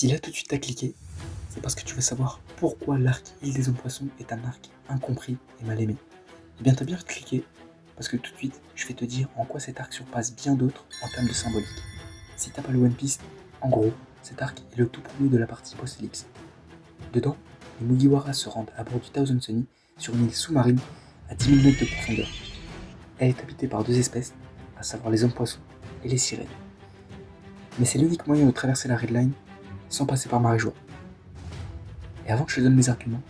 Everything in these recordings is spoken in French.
Si là tout de suite t'as cliqué, c'est parce que tu veux savoir pourquoi l'arc Île des Hommes Poissons est un arc incompris et mal aimé. Eh bien t'as bien cliqué, parce que tout de suite je vais te dire en quoi cet arc surpasse bien d'autres en termes de symbolique. Si t'as pas le One Piece, en gros, cet arc est le tout premier de la partie post-ellipse. Dedans, les Mugiwara se rendent à bord du Thousand Sunny sur une île sous-marine à 10 000 mètres de profondeur. Elle est habitée par deux espèces, à savoir les hommes poissons et les sirènes. Mais c'est l'unique moyen de traverser la Red Line sans passer par Marie-Joie. Et avant que je te donne mes arguments,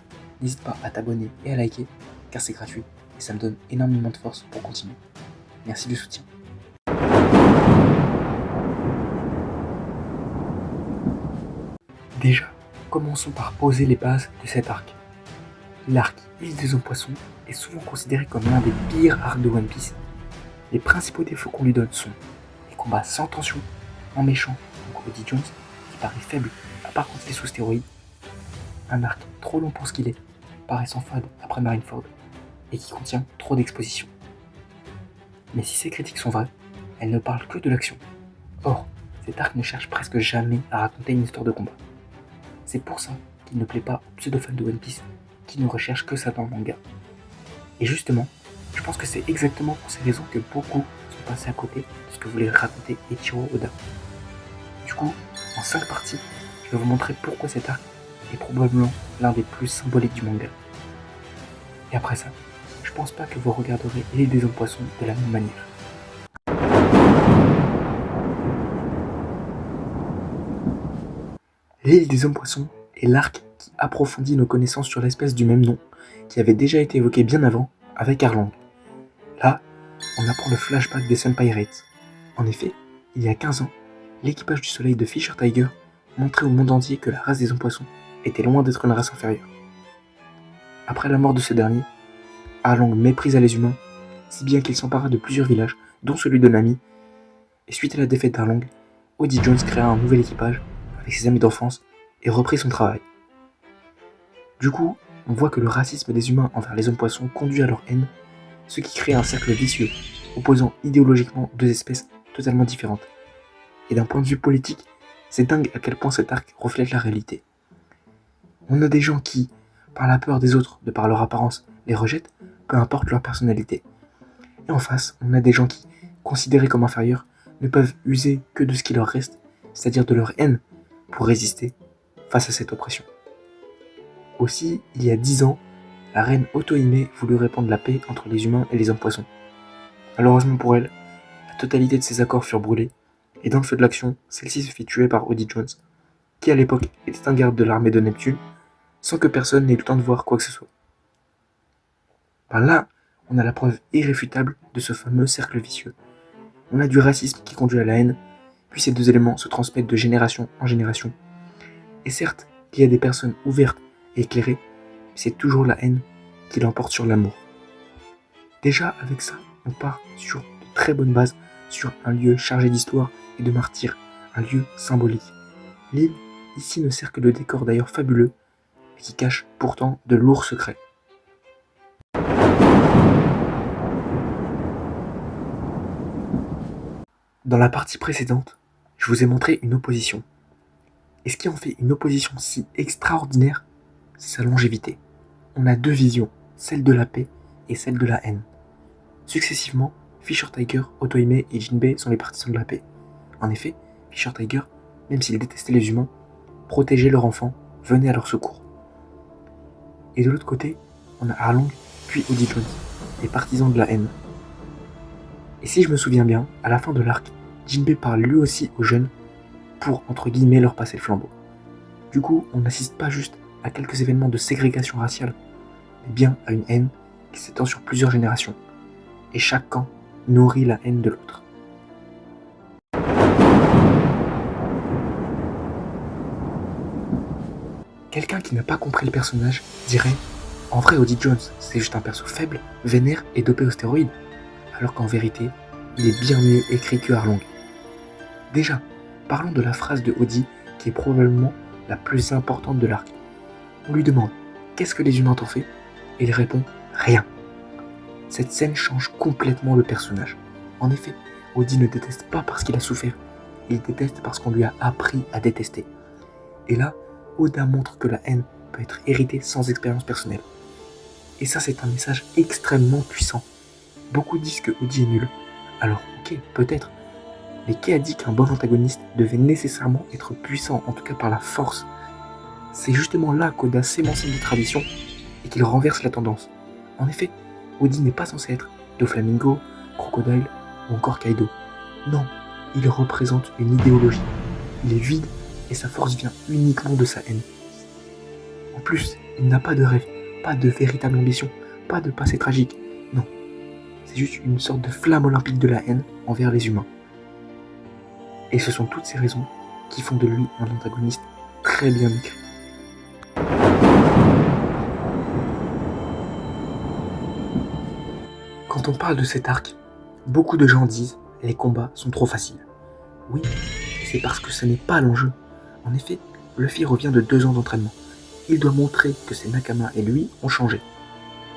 n'hésite pas à t'abonner et à liker, car c'est gratuit et ça me donne énormément de force pour continuer. Merci du soutien. Déjà, commençons par poser les bases de cet arc. L'arc Île des Hommes Poissons est souvent considéré comme l'un des pires arcs de One Piece. Les principaux défauts qu'on lui donne sont les combats sans tension, en méchant, donc Oddie Jones, qui paraît faible à part quand il est sous stéroïdes, un arc trop long pour ce qu'il est, paraissant fade après Marineford, et qui contient trop d'exposition. Mais si ces critiques sont vraies, elles ne parlent que de l'action. Or, cet arc ne cherche presque jamais à raconter une histoire de combat. C'est pour ça qu'il ne plaît pas aux pseudo-fans de One Piece, qui ne recherchent que ça dans le manga. Et justement, je pense que c'est exactement pour ces raisons que beaucoup sont passés à côté de ce que voulait raconter Eiichiro Oda. Du coup, en 5 parties, je vais vous montrer pourquoi cet arc est probablement l'un des plus symboliques du manga. Et après ça, je pense pas que vous regarderez l'île des hommes poissons de la même manière. L'île des hommes poissons est l'arc qui approfondit nos connaissances sur l'espèce du même nom, qui avait déjà été évoqué bien avant avec Arlong. Là, on apprend le flashback des Sun Pirates. En effet, il y a 15 ans, l'équipage du Soleil de Fisher Tiger montrait au monde entier que la race des hommes poissons était loin d'être une race inférieure. Après la mort de ce dernier, Arlong méprisa les humains, si bien qu'il s'empara de plusieurs villages, dont celui de Nami, et suite à la défaite d'Arlong, Oddie Jones créa un nouvel équipage avec ses amis d'enfance et reprit son travail. Du coup, on voit que le racisme des humains envers les hommes poissons conduit à leur haine, ce qui crée un cercle vicieux, opposant idéologiquement deux espèces totalement différentes. Et d'un point de vue politique, c'est dingue à quel point cet arc reflète la réalité. On a des gens qui, par la peur des autres, de par leur apparence, les rejettent, peu importe leur personnalité. Et en face, on a des gens qui, considérés comme inférieurs, ne peuvent user que de ce qui leur reste, c'est-à-dire de leur haine, pour résister face à cette oppression. Aussi, il y a 10 ans, la reine Otohime voulut répandre la paix entre les humains et les hommes poissons. Malheureusement pour elle, la totalité de ses accords furent brûlés, et dans le feu de l'action, celle-ci se fit tuer par Oddie Jones, qui à l'époque était un garde de l'armée de Neptune, sans que personne n'ait eu le temps de voir quoi que ce soit. Par là, on a la preuve irréfutable de ce fameux cercle vicieux. On a du racisme qui conduit à la haine, puis ces deux éléments se transmettent de génération en génération. Et certes, il y a des personnes ouvertes et éclairées, mais c'est toujours la haine qui l'emporte sur l'amour. Déjà, avec ça, on part sur de très bonnes bases, sur un lieu chargé d'histoire et de martyrs, un lieu symbolique. L'île, ici, ne sert que de décor d'ailleurs fabuleux, mais qui cache pourtant de lourds secrets. Dans la partie précédente, je vous ai montré une opposition. Et ce qui en fait une opposition si extraordinaire, c'est sa longévité. On a deux visions, celle de la paix et celle de la haine. Successivement, Fisher Tiger, Otohime et Jinbei sont les partisans de la paix. En effet, Fisher Tiger, même s'il détestait les humains, protégeait leurs enfants, venait à leur secours. Et de l'autre côté, on a Arlong puis Oddie Jones, les partisans de la haine. Et si je me souviens bien, à la fin de l'arc, Jinbei parle lui aussi aux jeunes pour, entre guillemets, leur passer le flambeau. Du coup, on n'assiste pas juste à quelques événements de ségrégation raciale, mais bien à une haine qui s'étend sur plusieurs générations. Et chaque camp nourrit la haine de l'autre. Quelqu'un qui n'a pas compris le personnage dirait « En vrai, Oddie Jones, c'est juste un perso faible, vénère et dopé aux stéroïdes. » Alors qu'en vérité, il est bien mieux écrit que Arlong. Déjà, parlons de la phrase de Oddie qui est probablement la plus importante de l'arc. On lui demande « Qu'est-ce que les humains t'ont fait ?» et il répond « Rien ». Cette scène change complètement le personnage. En effet, Oddie ne déteste pas parce qu'il a souffert, il déteste parce qu'on lui a appris à détester. Et là, Oda montre que la haine peut être héritée sans expérience personnelle. Et ça, c'est un message extrêmement puissant. Beaucoup disent que Odi est nul. Alors, ok, peut-être. Mais qui a dit qu'un bon antagoniste devait nécessairement être puissant, en tout cas par la force? C'est justement là qu'Oda s'émancipe des traditions et qu'il renverse la tendance. En effet, Odi n'est pas censé être Doflamingo, Crocodile ou encore Kaido. Non, il représente une idéologie. Il est vide et sa force vient uniquement de sa haine. En plus, il n'a pas de rêve, pas de véritable ambition, pas de passé tragique. Non, c'est juste une sorte de flamme olympique de la haine envers les humains. Et ce sont toutes ces raisons qui font de lui un antagoniste très bien écrit. Quand on parle de cet arc, beaucoup de gens disent « les combats sont trop faciles ». Oui, c'est parce que ce n'est pas l'enjeu. En effet, Luffy revient de 2 ans d'entraînement. Il doit montrer que ses Nakama et lui ont changé.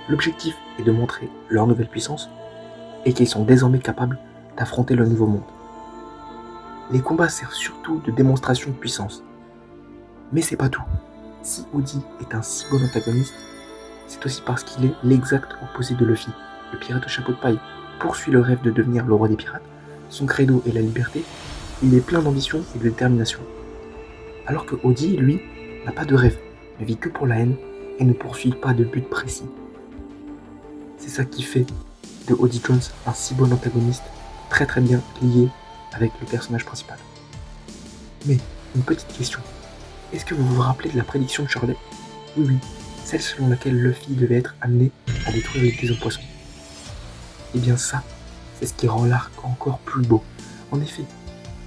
L'objectif est de montrer leur nouvelle puissance et qu'ils sont désormais capables d'affronter le nouveau monde. Les combats servent surtout de démonstration de puissance. Mais c'est pas tout. Si Odi est un si bon antagoniste, c'est aussi parce qu'il est l'exact opposé de Luffy. Le pirate au chapeau de paille poursuit le rêve de devenir le roi des pirates. Son credo est la liberté. Il est plein d'ambition et de détermination. Alors que Odi, lui, n'a pas de rêve, ne vit que pour la haine et ne poursuit pas de but précis. C'est ça qui fait de Odi Jones un si bon antagoniste, très très bien lié avec le personnage principal. Mais, une petite question. Est-ce que vous vous rappelez de la prédiction de Shirley? Oui, celle selon laquelle Luffy devait être amené à détruire les Taisons Poissons. Et bien ça, c'est ce qui rend l'arc encore plus beau. En effet,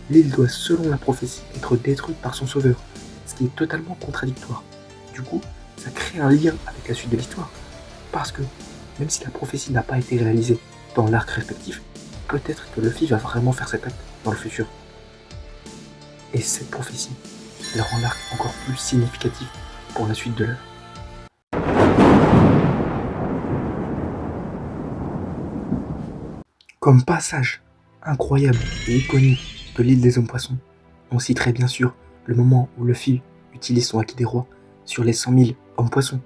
l'île doit, selon la prophétie, être détruite par son sauveur, ce qui est totalement contradictoire. Du coup, ça crée un lien avec la suite de l'histoire. Parce que, même si la prophétie n'a pas été réalisée dans l'arc respectif, peut-être que Luffy va vraiment faire cet acte dans le futur. Et cette prophétie, elle rend l'arc encore plus significatif pour la suite de l'œuvre. Comme passage incroyable et iconique de l'île des hommes poissons, on citerait bien sûr le moment où Luffy utilise son Haki des rois sur les 100 000 hommes poissons.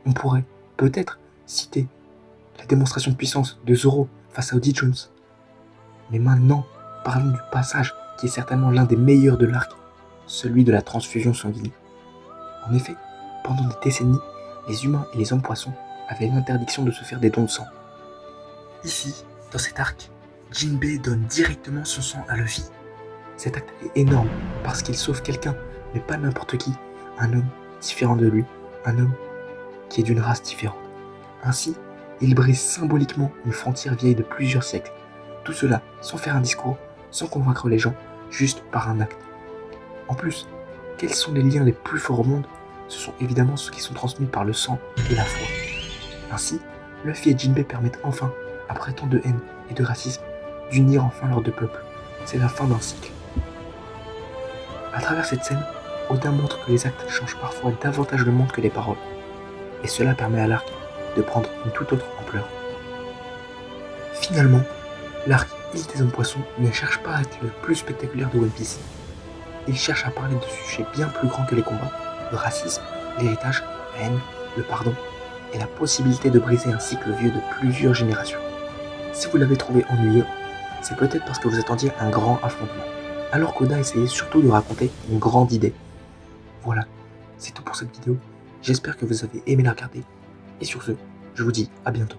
On pourrait peut-être citer la démonstration de puissance de Zoro face à Odi Jones. Mais maintenant, parlons du passage qui est certainement l'un des meilleurs de l'arc, celui de la transfusion sanguine. En effet, pendant des décennies, les humains et les hommes poissons avaient l'interdiction de se faire des dons de sang. Ici, dans cet arc, Jinbei donne directement son sang à Luffy. Cet acte est énorme parce qu'il sauve quelqu'un, mais pas n'importe qui, un homme différent de lui, un homme qui est d'une race différente. Ainsi, il brise symboliquement une frontière vieille de plusieurs siècles. Tout cela sans faire un discours, sans convaincre les gens, juste par un acte. En plus, quels sont les liens les plus forts au monde? Ce sont évidemment ceux qui sont transmis par le sang et la foi. Ainsi, Luffy et Jinbei permettent enfin, après tant de haine et de racisme, d'unir enfin leurs deux peuples. C'est la fin d'un cycle. À travers cette scène, Oda montre que les actes changent parfois davantage le monde que les paroles. Et cela permet à l'arc de prendre une toute autre ampleur. Finalement, l'arc Île des hommes poissons ne cherche pas à être le plus spectaculaire de One Piece. Il cherche à parler de sujets bien plus grands que les combats, le racisme, l'héritage, la haine, le pardon et la possibilité de briser un cycle vieux de plusieurs générations. Si vous l'avez trouvé ennuyeux, c'est peut-être parce que vous attendiez un grand affrontement, alors qu'Oda essayait surtout de raconter une grande idée. Voilà, c'est tout pour cette vidéo, j'espère que vous avez aimé la regarder, et sur ce, je vous dis à bientôt.